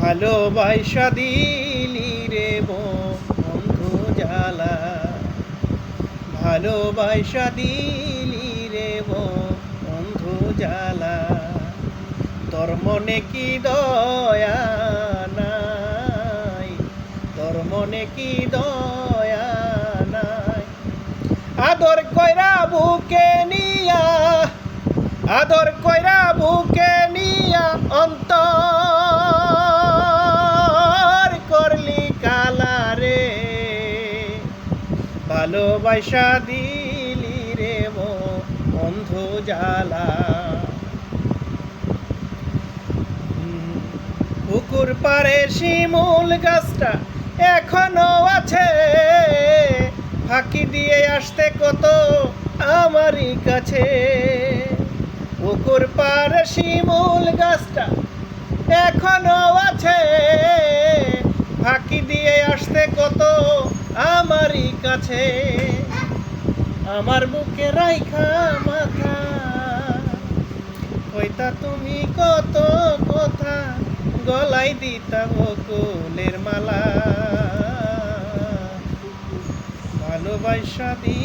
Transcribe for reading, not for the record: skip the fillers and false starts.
ভালোবাসা দিলি রে বন্ধু জ্বালা, ভালোবাসা দিলি রে বন্ধু জ্বালা। তোর মনে কি দয়া নাই, তোর মনে কি দয়া নাই। আদর কইরা বুকে নিয়া, আদর কইরা বুকে নিয়া অন্তর করলি কালা রে। ভালোবাসা দিলি রে বন্ধু জ্বালা। পুকুর পাড়ে শিমুল গাছটা এখনো আছে, ফাঁকি দিয়ে আসতে কত আমারই কাছে। পুকুর পাড়ে শিমুল গাছটা এখনো আছে, ফাঁকি দিয়ে আসতে কত আমারই কাছে। আমার বুকে রাইখা মাথা কইতা তুমি কত কথা, গলায় দিতা বকুলের মালা। ভালোবাসা দি